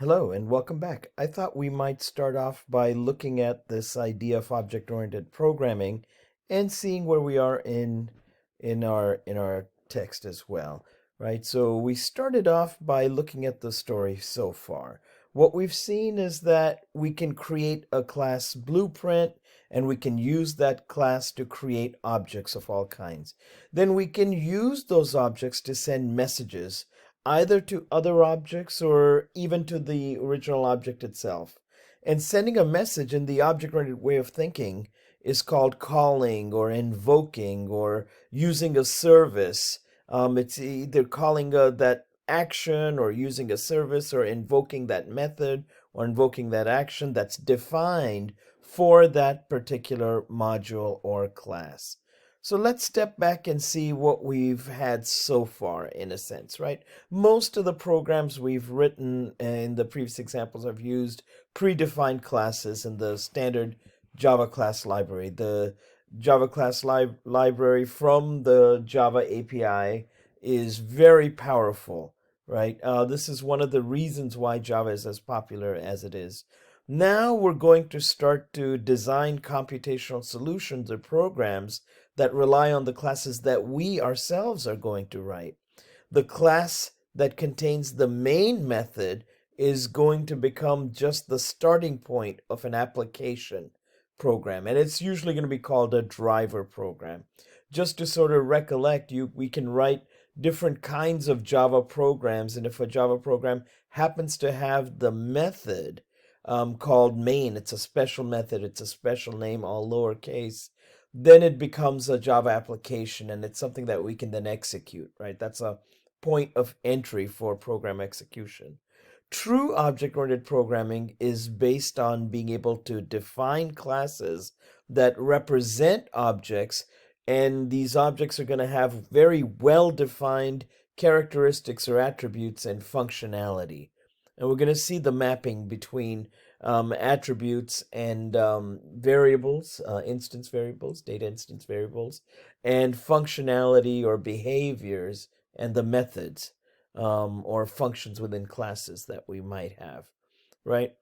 Hello and welcome back. I thought we might start off by looking at this idea of object-oriented programming and seeing where we are in our text as well, right? So we started off by looking at the story so far. What we've seen is that we can create a class blueprint and we can use that class to create objects of all kinds. Then we can use those objects to send messages either to other objects or even to the original object itself. And sending a message in the object-oriented way of thinking is called calling or invoking or using a service. It's either calling that action or using a service or invoking that method or invoking that action that's defined for that particular module or class. So let's step back and see what we've had so far, in a sense, right? Most of the programs we've written in the previous examples have used predefined classes in the standard Java class library. The Java class library from the Java API is very powerful, right? This is one of the reasons why Java is as popular as it is. Now we're going to start to design computational solutions or programs that rely on the classes that we ourselves are going to write. The class that contains the main method is going to become just the starting point of an application program, and it's usually going to be called a driver program. Just to sort of recollect, we can write different kinds of Java programs, and if a Java program happens to have the method called main, it's a special method, it's a special name, all lowercase, then it becomes a Java application and it's something that we can then execute, right? That's a point of entry for program execution. True object-oriented programming is based on being able to define classes that represent objects, and these objects are going to have very well-defined characteristics or attributes and functionality. And we're going to see the mapping between attributes and variables, instance variables, data instance variables, and functionality or behaviors and the methods or functions within classes that we might have, right?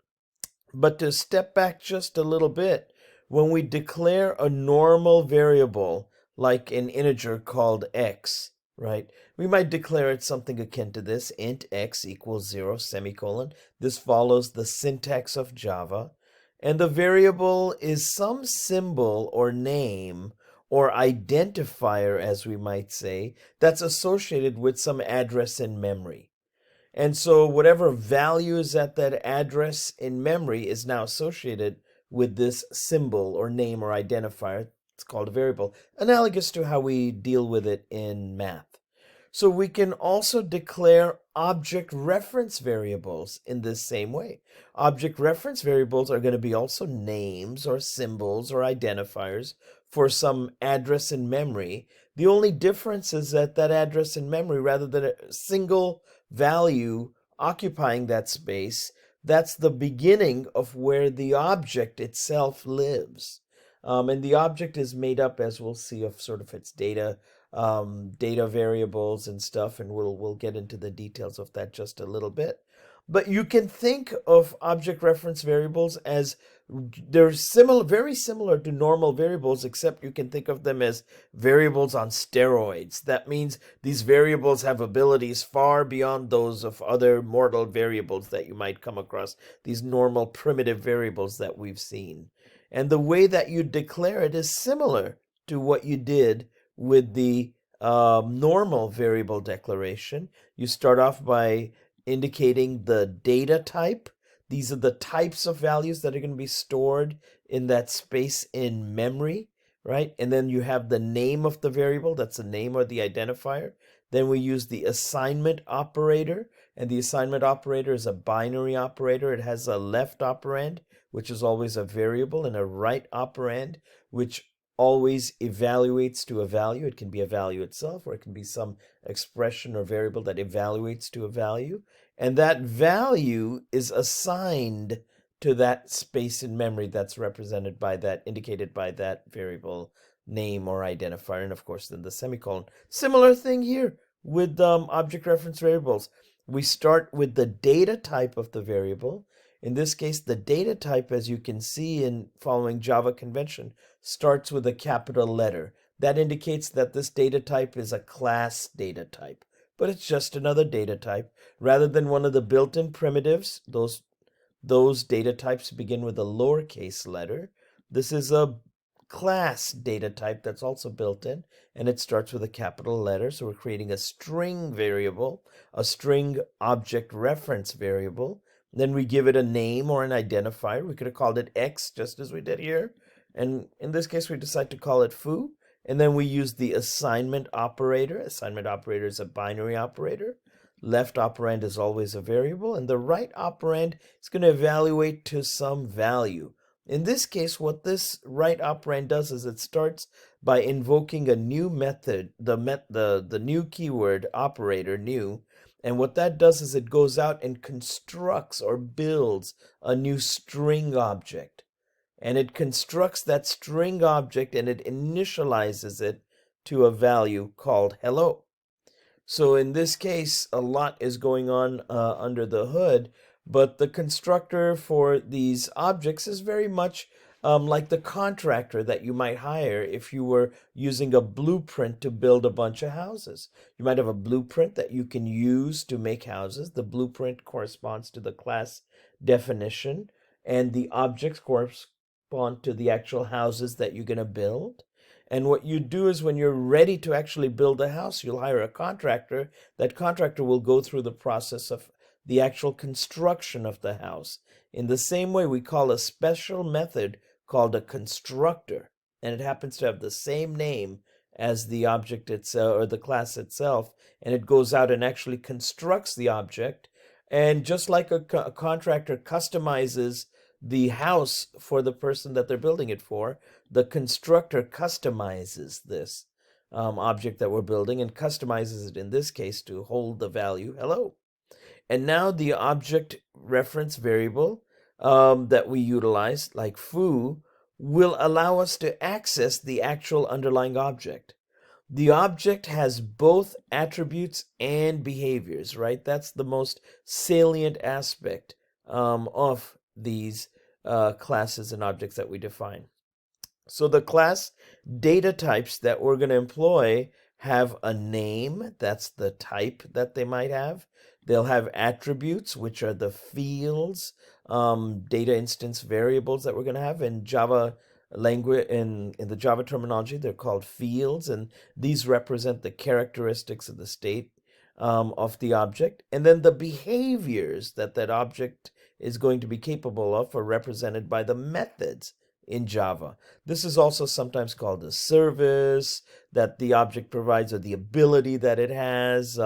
But to step back just a little bit, when we declare a normal variable like an integer called x, right? We might declare it something akin to this: int x equals 0, semicolon. This follows the syntax of Java. And the variable is some symbol or name or identifier, as we might say, that's associated with some address in memory. And so whatever value is at that address in memory is now associated with this symbol or name or identifier. It's called a variable, analogous to how we deal with it in math. So we can also declare object reference variables in this same way. Object reference variables are going to be also names or symbols or identifiers for some address in memory. The only difference is that that address in memory, rather than a single value occupying that space, that's the beginning of where the object itself lives. And the object is made up, as we'll see, of sort of its data variables and stuff, and we'll get into the details of that just a little bit. But you can think of object reference variables as they're very similar to normal variables, except you can think of them as variables on steroids. That means these variables have abilities far beyond those of other mortal variables that you might come across, these normal primitive variables that we've seen. And the way that you declare it is similar to what you did with the normal variable declaration. You start off by indicating the data type. These are the types of values that are going to be stored in that space in memory, right? And then you have the name of the variable, that's the name or the identifier. Then we use the assignment operator, and the assignment operator is a binary operator. It has a left operand, which is always a variable, and a right operand, which always evaluates to a value. It can be a value itself, or it can be some expression or variable that evaluates to a value. And that value is assigned to that space in memory that's represented by that, indicated by that variable name or identifier, and of course then the semicolon. Similar thing here with object reference variables. we start with the data type of the variable. In this case, the data type, as you can see in following Java convention, starts with a capital letter. That indicates that this data type is a class data type, but it's just another data type. Rather than one of the built-in primitives, those data types begin with a lowercase letter. This is a class data type that's also built in, and it starts with a capital letter. So we're creating a string variable, a string object reference variable. Then we give it a name or an identifier. We could have called it X, just as we did here. And in this case, we decide to call it foo. And then we use the assignment operator. Assignment operator is a binary operator. Left operand is always a variable, and the right operand is going to evaluate to some value. In this case, what this right operand does is it starts by invoking a new method, the new keyword operator, new, and what that does is it goes out and constructs or builds a new string object. And it constructs that string object and it initializes it to a value called hello. So in this case, a lot is going on under the hood, but the constructor for these objects is very much like the contractor that you might hire if you were using a blueprint to build a bunch of houses. You might have a blueprint that you can use to make houses. The blueprint corresponds to the class definition, and the objects correspond to the actual houses that you're going to build. And what you do is when you're ready to actually build a house, you'll hire a contractor. That contractor will go through the process of the actual construction of the house. In the same way, we call a special method called a constructor, and it happens to have the same name as the object itself or the class itself, and it goes out and actually constructs the object. And just like a contractor customizes the house for the person that they're building it for, the constructor customizes this object that we're building and customizes it in this case to hold the value hello. And now the object reference variable that we utilize, like foo, will allow us to access the actual underlying object. The object has both attributes and behaviors, right? That's the most salient aspect of these classes and objects that we define. So the class data types that we're going to employ have a name, that's the type that they might have. They'll have attributes, which are the fields, data instance variables that we're going to have. In Java language, in the Java terminology, they're called fields, and these represent the characteristics of the state of the object. And then the behaviors that that object is going to be capable of are represented by the methods in Java. This is also sometimes called a service that the object provides, or the ability that it has,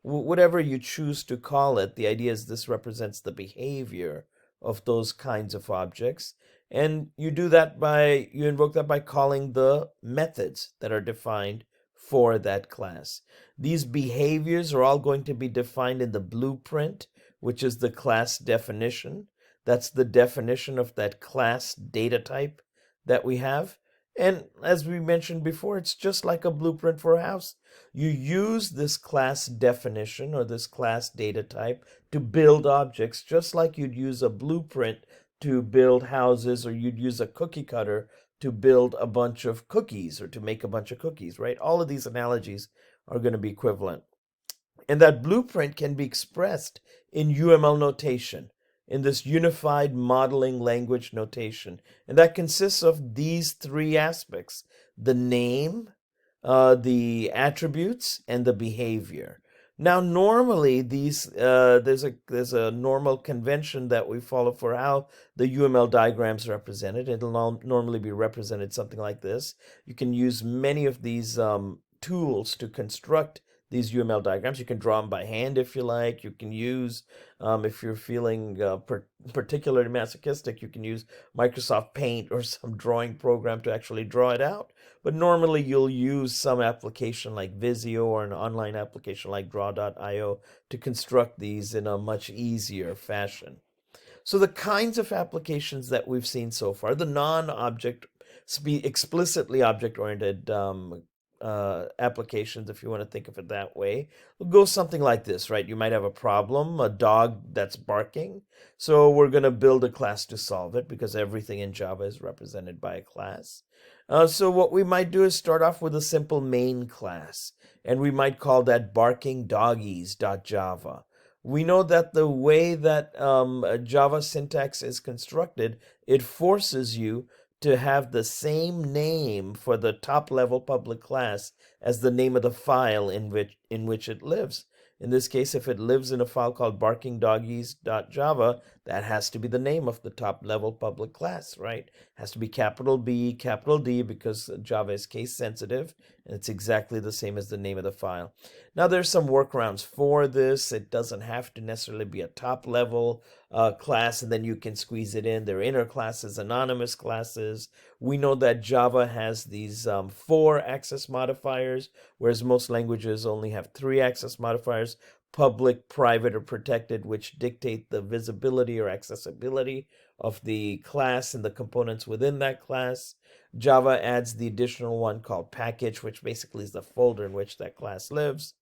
whatever you choose to call it. The idea is this represents the behavior of those kinds of objects. And you invoke that by calling the methods that are defined for that class. These behaviors are all going to be defined in the blueprint, which is the class definition. That's the definition of that class data type that we have. And as we mentioned before, it's just like a blueprint for a house. You use this class definition or this class data type to build objects, just like you'd use a blueprint to build houses, or you'd use a cookie cutter to build a bunch of cookies or to make a bunch of cookies, right? All of these analogies are going to be equivalent. And that blueprint can be expressed in UML notation, in this unified modeling language notation. And that consists of these three aspects: the name, the attributes, and the behavior. Now, normally there's a normal convention that we follow for how the UML diagrams are represented. It'll normally be represented something like this. You can use many of these tools to construct these UML diagrams. You can draw them by hand if you like. You can use, if you're feeling particularly masochistic, you can use Microsoft Paint or some drawing program to actually draw it out. But normally you'll use some application like Visio or an online application like Draw.io to construct these in a much easier fashion. So the kinds of applications that we've seen so far, the non-object, explicitly object-oriented applications, if you want to think of it that way, will go something like this, right? You might have a problem, a dog that's barking. So we're going to build a class to solve it because everything in Java is represented by a class. So what we might do is start off with a simple main class, and we might call that barkingdoggies.java. We know that the way that Java syntax is constructed, it forces you to have the same name for the top level public class as the name of the file in which it lives. In this case, if it lives in a file called barkingdoggies.java, that has to be the name of the top level public class, right? It has to be capital B, capital D, because Java is case sensitive, and it's exactly the same as the name of the file. Now, there's some workarounds for this. It doesn't have to necessarily be a top level class, and then you can squeeze it in. There are inner classes, anonymous classes. We know that Java has these 4 access modifiers, whereas most languages only have 3 access modifiers: public, private, or protected, which dictate the visibility or accessibility of the class and the components within that class. Java adds the additional one called package, which basically is the folder in which that class lives.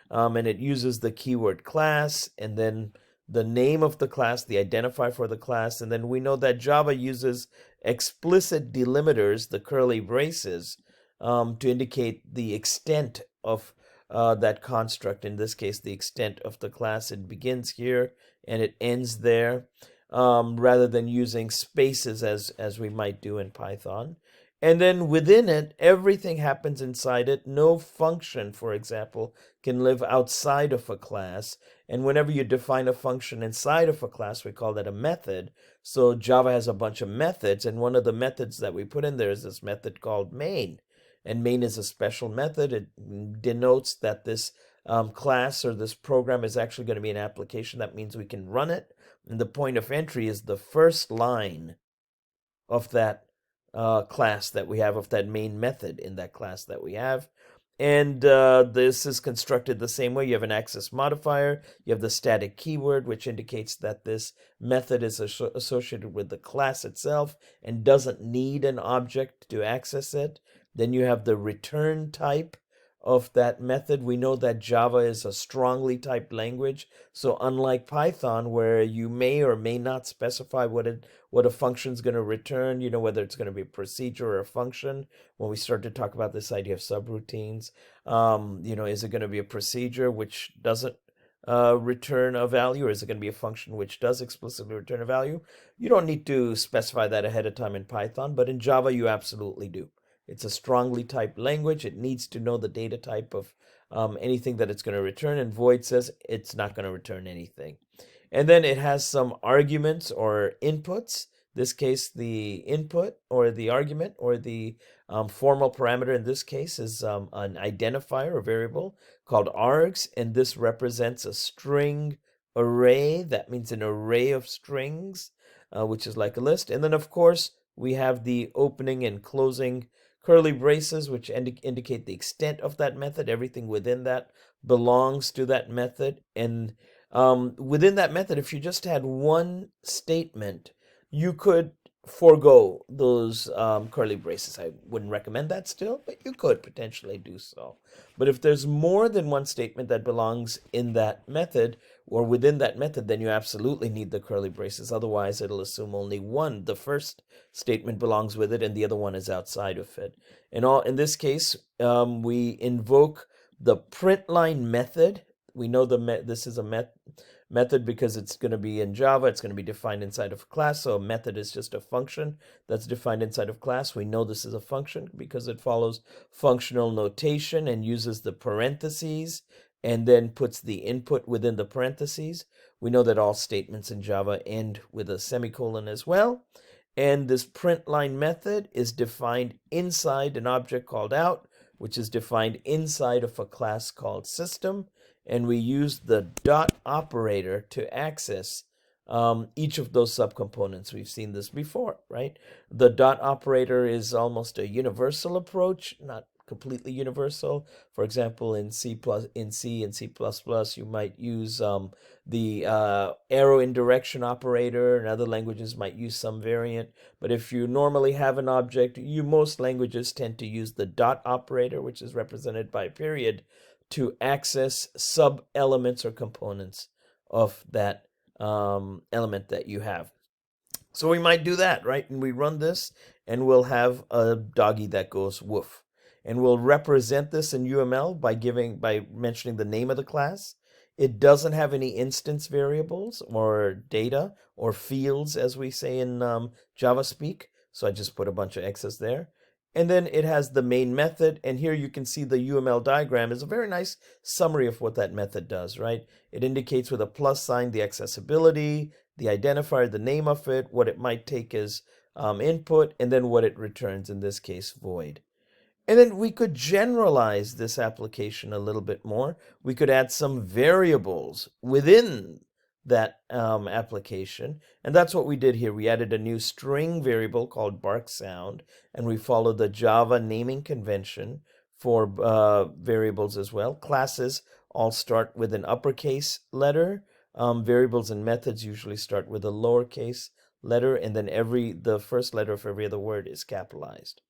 And it uses the keyword class and then the name of the class, the identifier for the class. And then we know that Java uses explicit delimiters, the curly braces, to indicate the extent of that construct. In this case, the extent of the class. It begins here and it ends there, rather than using spaces as we might do in Python. And then within it, everything happens inside it. No function, for example, can live outside of a class. And whenever you define a function inside of a class, we call that a method. So Java has a bunch of methods, and one of the methods that we put in there is this method called main. And main is a special method. It denotes that this class or this program is actually going to be an application. That means we can run it. And the point of entry is the first line of that class that we have, of that main method in that class that we have. And this is constructed the same way. You have an access modifier, you have the static keyword, which indicates that this method is associated with the class itself and doesn't need an object to access it. Then you have the return type of that method. We know that Java is a strongly typed language, so unlike Python, where you may or may not specify what a function is going to return, whether it's going to be a procedure or a function. When we start to talk about this idea of subroutines, is it going to be a procedure which doesn't return a value, or is it going to be a function which does explicitly return a value? You don't need to specify that ahead of time in Python, but in Java you absolutely do. It's a strongly typed language. It needs to know the data type of anything that it's going to return, and void says it's not going to return anything. And then it has some arguments or inputs. In this case, the input or the argument or the formal parameter in this case is an identifier or variable called args, and this represents a string array. That means an array of strings, which is like a list. And then, of course, we have the opening and closing curly braces, which indicate the extent of that method. Everything within that belongs to that method. And within that method, if you just had one statement, you could forego those curly braces. I wouldn't recommend that still, but you could potentially do so. But if there's more than one statement that belongs in that method or within that method, then you absolutely need the curly braces. Otherwise, it'll assume only one, the first statement, belongs with it and the other one is outside of it. In this case, we invoke the print line method. We know this is a method because it's going to be in Java. It's going to be defined inside of a class. So a method is just a function that's defined inside of class. We know this is a function because it follows functional notation and uses the parentheses and then puts the input within the parentheses. We know that all statements in Java end with a semicolon as well. And this print line method is defined inside an object called out, which is defined inside of a class called system. And we use the dot operator to access each of those subcomponents. We've seen this before, right? The dot operator is almost a universal approach, not completely universal. For example, in C and C++, you might use the arrow in direction operator, and other languages might use some variant. But if you normally have an object, most languages tend to use the dot operator, which is represented by a period, to access sub-elements or components of that element that you have. So we might do that, right? And we run this, and we'll have a doggy that goes woof. And we'll represent this in UML by mentioning the name of the class. It doesn't have any instance variables or data or fields, as we say in Java speak. So I just put a bunch of X's there. And then it has the main method, and here you can see the UML diagram is a very nice summary of what that method does, right? It indicates with a plus sign the accessibility, the identifier, the name of it, what it might take as input, and then what it returns, in this case, void. And then we could generalize this application a little bit more. We could add some variables within that application. And that's what we did here. We added a new string variable called bark sound, and we followed the Java naming convention for variables as well. Classes all start with an uppercase letter. Variables and methods usually start with a lowercase letter, and then the first letter of every other word is capitalized.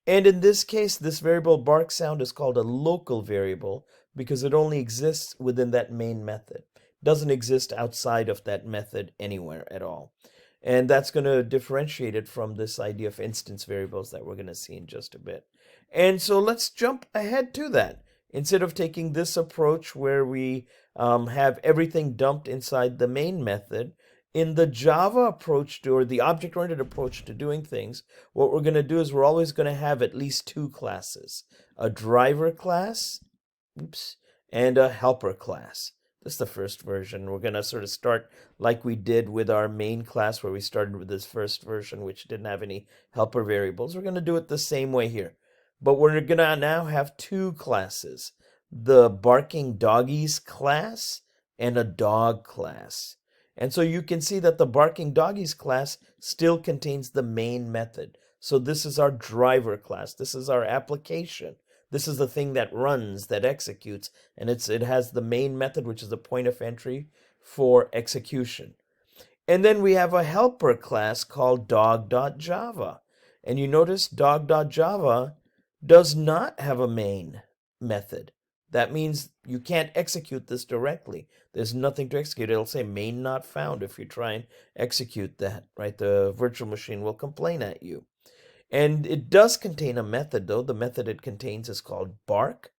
And in this case, this variable bark sound is called a local variable because it only exists within that main method. It doesn't exist outside of that method anywhere at all. And that's going to differentiate it from this idea of instance variables that we're going to see in just a bit. And so let's jump ahead to that. Instead of taking this approach where we have everything dumped inside the main method, in the Java approach or the object-oriented approach to doing things, what we're going to do is we're always going to have at least two classes, a driver class, and a helper class. This is the first version. We're going to sort of start like we did with our main class, where we started with this first version, which didn't have any helper variables. We're going to do it the same way here. But we're going to now have two classes, the barking doggies class and a dog class. And so you can see that the barking doggies class still contains the main method. So this is our driver class. This is our application. This is the thing that runs, that executes, and it has the main method, which is the point of entry for execution. And then we have a helper class called dog.java. And you notice dog.java does not have a main method. That means you can't execute this directly. There's nothing to execute. It'll say main not found if you try and execute that, right? The virtual machine will complain at you. And it does contain a method, though. The method it contains is called bark.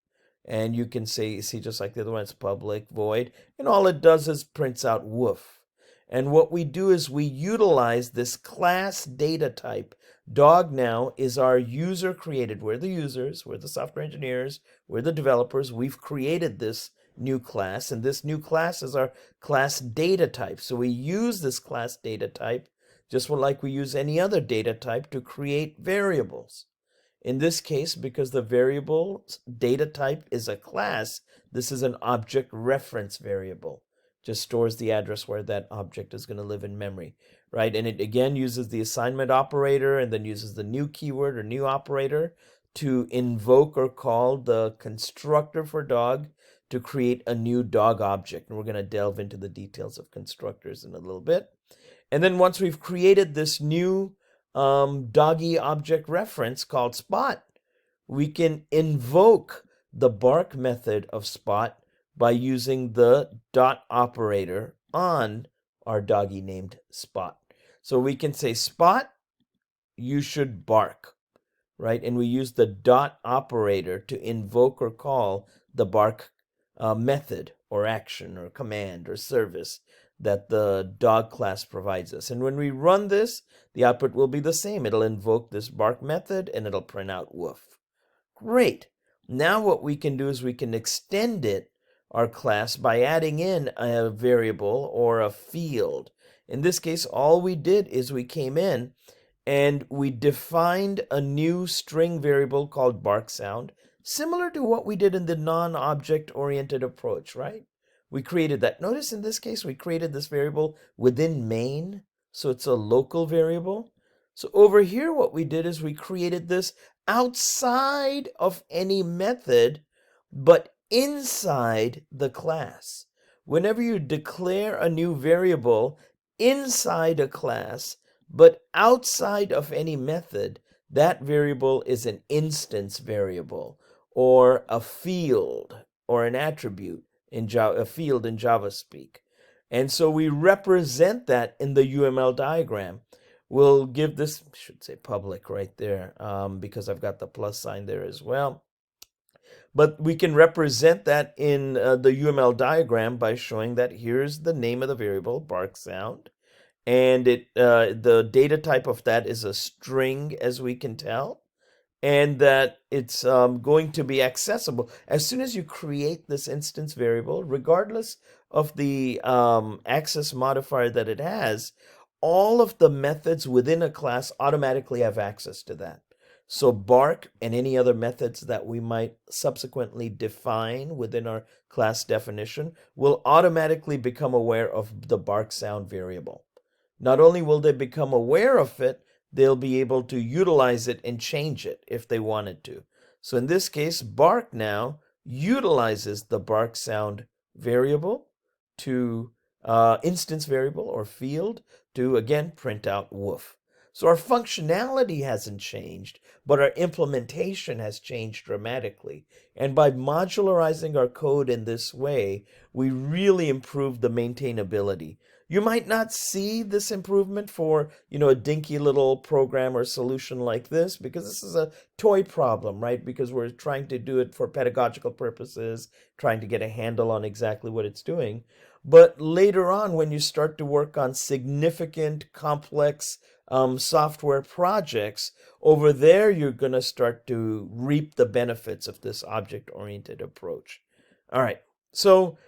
And you can see just like the other one, it's public, void. And all it does is prints out woof. And what we do is we utilize this class data type. Dog now is our user created. We're the users, we're the software engineers, we're the developers. We've created this new class, and this new class is our class data type. So we use this class data type just like we use any other data type to create variables. In this case, because the variable data type is a class, this is an object reference variable. Just stores the address where that object is going to live in memory, right? And it again uses the assignment operator and then uses the new keyword or new operator to invoke or call the constructor for dog to create a new dog object. And we're going to delve into the details of constructors in a little bit. And then once we've created this new doggy object reference called spot, we can invoke the bark method of spot by using the dot operator on our doggy named spot. So we can say, spot, you should bark, right? And we use the dot operator to invoke or call the bark method or action or command or service that the dog class provides us. And when we run this, the output will be the same. It'll invoke this bark method and it'll print out woof. Great. Now what we can do is we can extend our class by adding in a variable or a field. In this case, all we did is we came in and we defined a new string variable called bark sound, similar to what we did in the non-object oriented approach, right? We created that. Notice in this case, we created this variable within main, so it's a local variable. So over here, what we did is we created this outside of any method, but inside the class. Whenever you declare a new variable inside a class, but outside of any method, that variable is an instance variable or a field or an attribute in Java, a field in JavaSpeak. And so we represent that in the UML diagram. We'll give this, I should say public right there, because I've got the plus sign there as well. But we can represent that in the UML diagram by showing that here's the name of the variable, bark sound, and the data type of that is a string, as we can tell, and that it's going to be accessible as soon as you create this instance variable, regardless of the access modifier that it has. All of the methods within a class automatically have access to that. So bark and any other methods that we might subsequently define within our class definition will automatically become aware of the bark sound variable. Not only will they become aware of it, they'll be able to utilize it and change it if they wanted to. So in this case, bark now utilizes the bark sound variable to instance variable or field to, again, print out woof. So our functionality hasn't changed, but our implementation has changed dramatically. And by modularizing our code in this way, we really improve the maintainability. You might not see this improvement for, a dinky little program or solution like this, because this is a toy problem, right? Because we're trying to do it for pedagogical purposes, trying to get a handle on exactly what it's doing. But later on, when you start to work on significant, complex software projects, over there, you're going to start to reap the benefits of this object-oriented approach. All right, so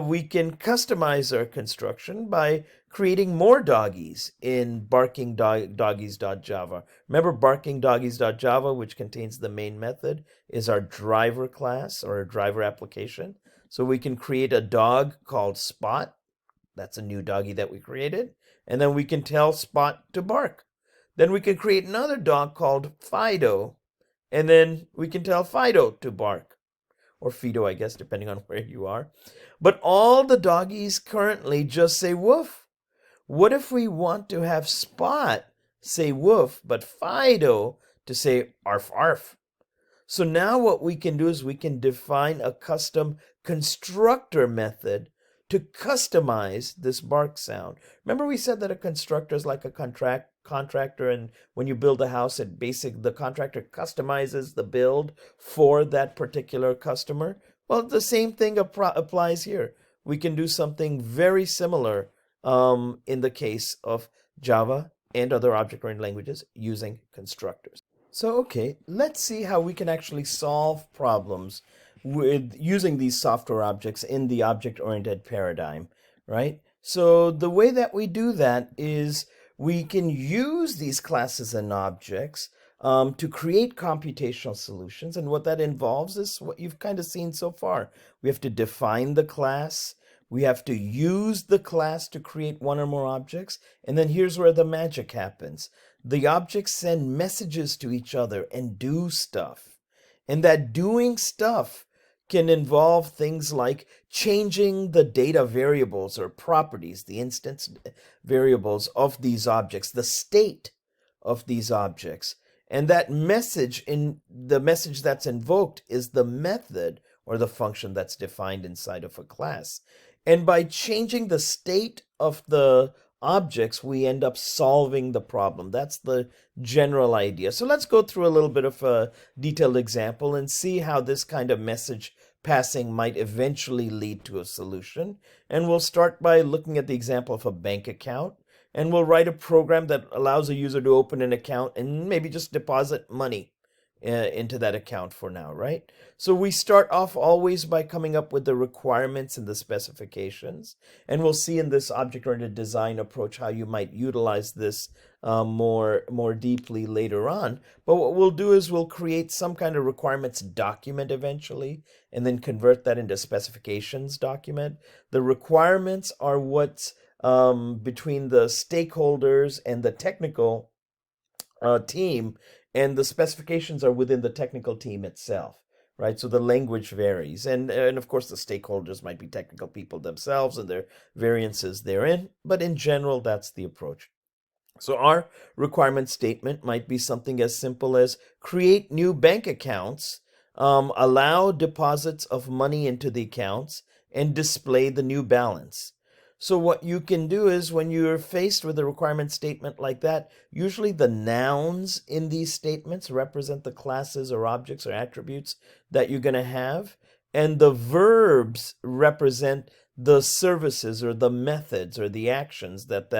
we can customize our construction by creating more doggies in barkingdoggies.java. Remember, barkingdoggies.java, which contains the main method, is our driver class or a driver application. So we can create a dog called Spot. That's a new doggy that we created. And then we can tell Spot to bark. Then we can create another dog called Fido. And then we can tell Fido to bark. Or Fido, I guess, depending on where you are. But all the doggies currently just say woof. What if we want to have Spot say woof, but Fido to say arf arf? So now what we can do is we can define a custom constructor method to customize this bark sound. Remember we said that a constructor is like a contractor, and when you build a house, the contractor customizes the build for that particular customer. Well, the same thing applies here. We can do something very similar in the case of Java and other object-oriented languages using constructors. So, okay, let's see how we can actually solve problems with using these software objects in the object-oriented paradigm, right? So the way that we do that is we can use these classes and objects to create computational solutions. And what that involves is what you've kind of seen so far. We have to define the class. We have to use the class to create one or more objects. And then here's where the magic happens. The objects send messages to each other and do stuff. And that doing stuff can involve things like changing the data variables or properties, the instance variables of these objects, the state of these objects. And that message, the message that's invoked, is the method or the function that's defined inside of a class. And by changing the state of the objects, we end up solving the problem. That's the general idea. So let's go through a little bit of a detailed example and see how this kind of message passing might eventually lead to a solution. And we'll start by looking at the example of a bank account. And we'll write a program that allows a user to open an account and maybe just deposit money into that account for now, right? So we start off always by coming up with the requirements and the specifications. And we'll see in this object-oriented design approach how you might utilize this more deeply later on. But what we'll do is we'll create some kind of requirements document eventually, and then convert that into specifications document. The requirements are what's between the stakeholders and the technical team, and the specifications are within the technical team itself, right? So the language varies, and of course the stakeholders might be technical people themselves, and there are variances therein. But in general, that's the approach. So our requirement statement might be something as simple as create new bank accounts, allow deposits of money into the accounts, and display the new balance. So what you can do is when you're faced with a requirement statement like that, usually the nouns in these statements represent the classes or objects or attributes that you're going to have, and the verbs represent the services or the methods or the actions that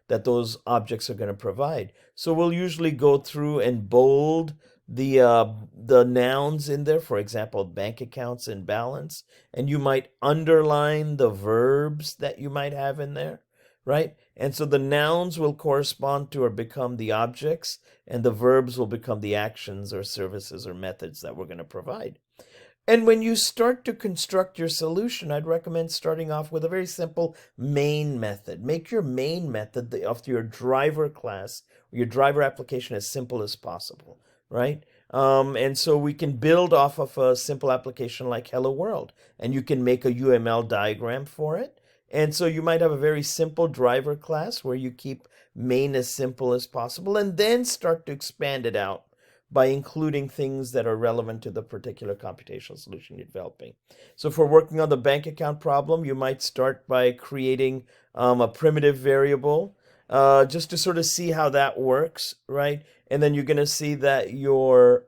those objects are going to provide. So we'll usually go through and bold the nouns in there, for example, bank accounts and balance, and you might underline the verbs that you might have in there, right? And so the nouns will correspond to or become the objects, and the verbs will become the actions or services or methods that we're going to provide. And when you start to construct your solution, I'd recommend starting off with a very simple main method. Make your main method of your driver class, your driver application, as simple as possible, right? And so we can build off of a simple application like Hello World, and you can make a UML diagram for it. And so you might have a very simple driver class where you keep main as simple as possible, and then start to expand it out by including things that are relevant to the particular computational solution you're developing. So if we're working on the bank account problem, you might start by creating a primitive variable just to sort of see how that works, right? And then you're going to see that your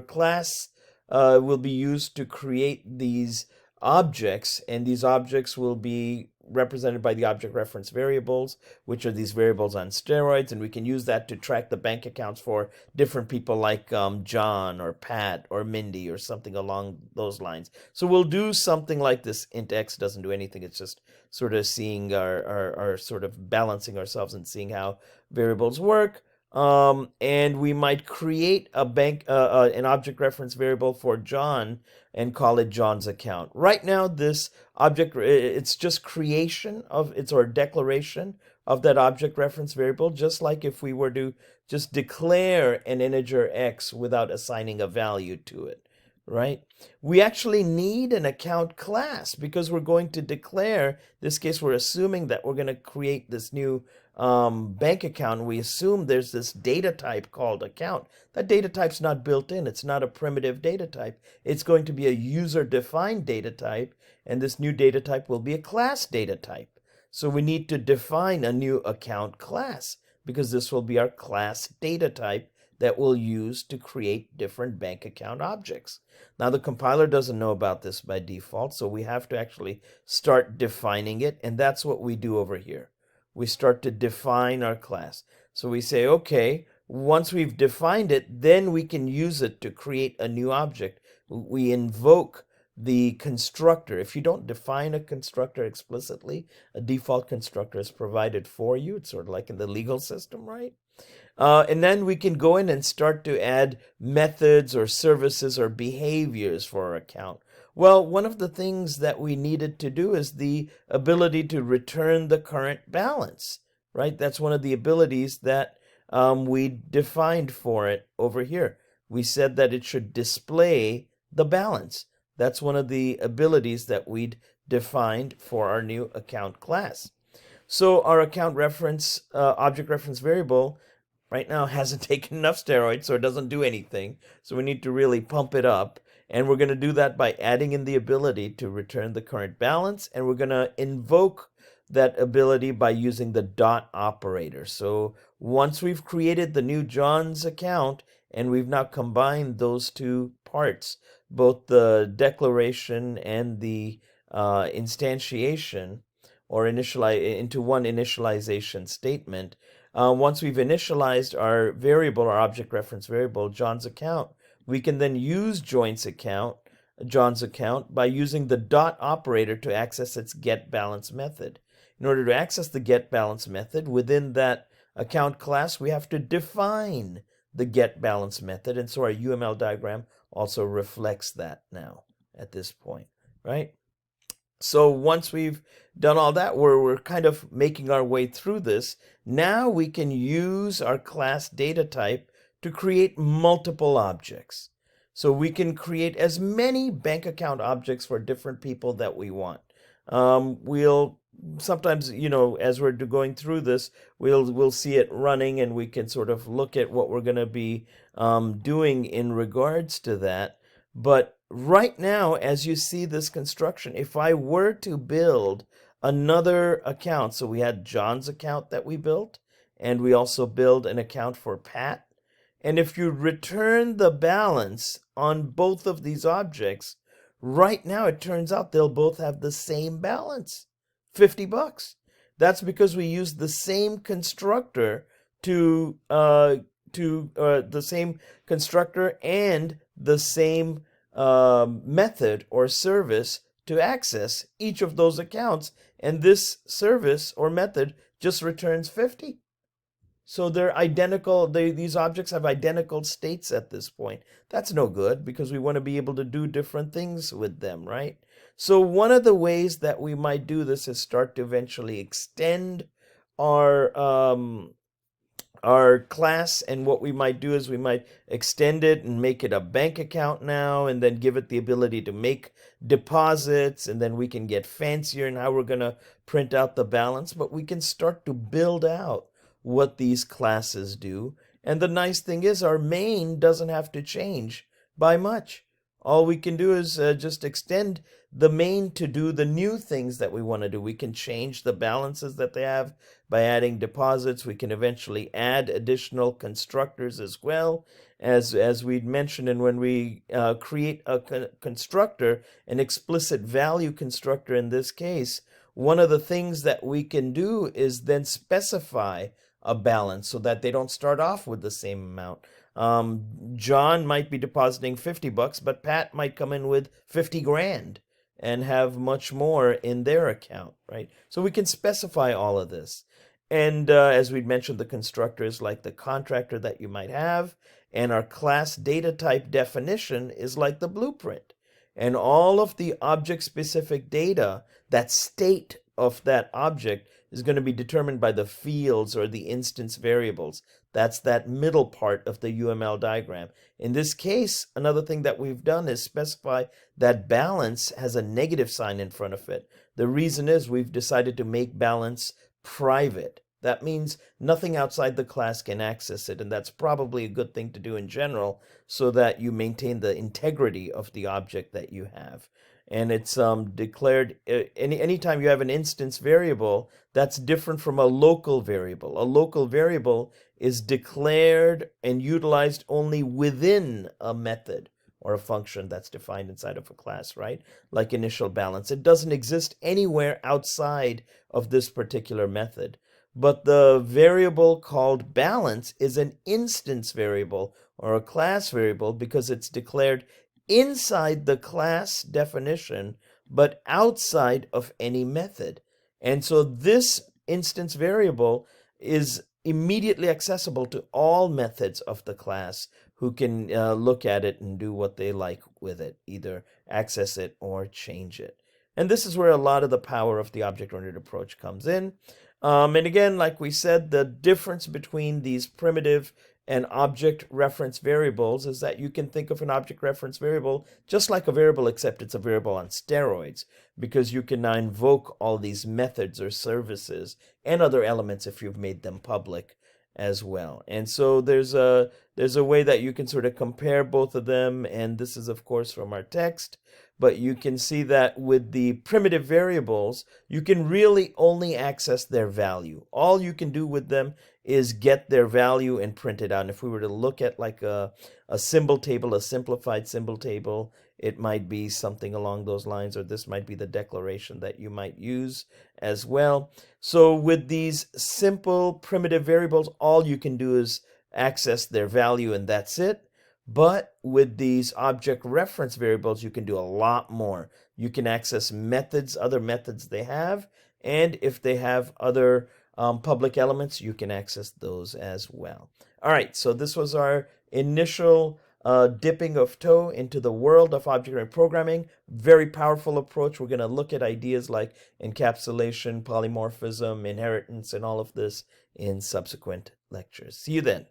class will be used to create these objects, and these objects will be represented by the object reference variables, which are these variables on steroids, and we can use that to track the bank accounts for different people like John or Pat or Mindy or something along those lines. So we'll do something like this. Int x doesn't do anything. It's just sort of seeing our sort of balancing ourselves and seeing how variables work. And we might create an object reference variable for John and call it John's account. Right now, this object, it's just creation of its or declaration of that object reference variable, just like if we were to just declare an integer x without assigning a value to it, right? We actually need an account class because we're going to declare, in this case, we're assuming that we're going to create this new bank account. We assume there's this data type called account. That data type's not built in. It's not a primitive data type. It's going to be a user-defined data type, and this new data type will be a class data type. So we need to define a new account class because this will be our class data type that we'll use to create different bank account objects. Now the compiler doesn't know about this by default, so we have to actually start defining it, and that's what we do over here. We start to define our class. So we say, okay, once we've defined it, then we can use it to create a new object. We invoke the constructor. If you don't define a constructor explicitly, a default constructor is provided for you. It's sort of like in the legal system, right? And then we can go in and start to add methods or services or behaviors for our account. Well, one of the things that we needed to do is the ability to return the current balance, right? That's one of the abilities that we defined for it over here. We said that it should display the balance. That's one of the abilities that we'd defined for our new account class. So our account reference, object reference variable right now hasn't taken enough steroids, so it doesn't do anything. So we need to really pump it up. And we're going to do that by adding in the ability to return the current balance. And we're going to invoke that ability by using the dot operator. So once we've created the new John's account, and we've now combined those two parts, both the declaration and the instantiation, or into one initialization statement. Once we've initialized our variable, our object reference variable, John's account, we can then use John's account, by using the dot operator to access its getBalance method. In order to access the getBalance method within that account class, we have to define the getBalance method, and so our UML diagram also reflects that now at this point, right? So once we've done all that, we're kind of making our way through this. Now we can use our class data type to create multiple objects. So we can create as many bank account objects for different people that we want. We'll sometimes, as we're going through this, we'll see it running, and we can sort of look at what we're going to be doing in regards to that. But right now, as you see this construction, if I were to build another account, so we had John's account that we built, and we also build an account for Pat. And if you return the balance on both of these objects, right now it turns out they'll both have the same balance, $50. That's because we used the same constructor the same constructor and the same method or service to access each of those accounts, and this service or method just returns 50. So they're identical. These objects have identical states at this point. That's no good because we want to be able to do different things with them, right? So one of the ways that we might do this is start to eventually extend our class, and what we might do is we might extend it and make it a bank account now, and then give it the ability to make deposits, and then we can get fancier in how we're going to print out the balance, but we can start to build out what these classes do. And the nice thing is our main doesn't have to change by much. All we can do is just extend the main to do the new things that we want to do. We can change the balances that they have by adding deposits. We can eventually add additional constructors as well, as we'd mentioned. And when we create a constructor, an explicit value constructor in this case, one of the things that we can do is then specify a balance so that they don't start off with the same amount. John might be depositing $50, but Pat might come in with 50 grand and have much more in their account, right? So we can specify all of this. And as we'd mentioned, the constructor is like the contractor that you might have, and our class data type definition is like the blueprint. And all of the object-specific data, that state of that object, is going to be determined by the fields or the instance variables. That's that middle part of the UML diagram. In this case, another thing that we've done is specify that balance has a negative sign in front of it. The reason is we've decided to make balance private. That means nothing outside the class can access it, and that's probably a good thing to do in general so that you maintain the integrity of the object that you have. And it's declared anytime you have an instance variable that's different from a local variable. A local variable is declared and utilized only within a method or a function that's defined inside of a class, right? Like initial balance. It doesn't exist anywhere outside of this particular method. But the variable called balance is an instance variable or a class variable because it's declared inside the class definition, but outside of any method. And so this instance variable is immediately accessible to all methods of the class who can look at it and do what they like with it, either access it or change it. And this is where a lot of the power of the object-oriented approach comes in. And again, like we said, the difference between these primitive and object reference variables is that you can think of an object reference variable just like a variable, except it's a variable on steroids, because you can now invoke all these methods or services and other elements if you've made them public as well. And so there's a way that you can sort of compare both of them, and this is of course from our text. But you can see that with the primitive variables, you can really only access their value. All you can do with them is get their value and print it out. And if we were to look at like a symbol table, a simplified symbol table, it might be something along those lines, or this might be the declaration that you might use as well. So with these simple primitive variables, all you can do is access their value, and that's it. But with these object reference variables, you can do a lot more. You can access methods, other methods they have, and if they have other public elements, you can access those as well. All right, so this was our initial dipping of toe into the world of object-oriented programming. Very powerful approach. We're going to look at ideas like encapsulation, polymorphism, inheritance, and all of this in subsequent lectures. See you then.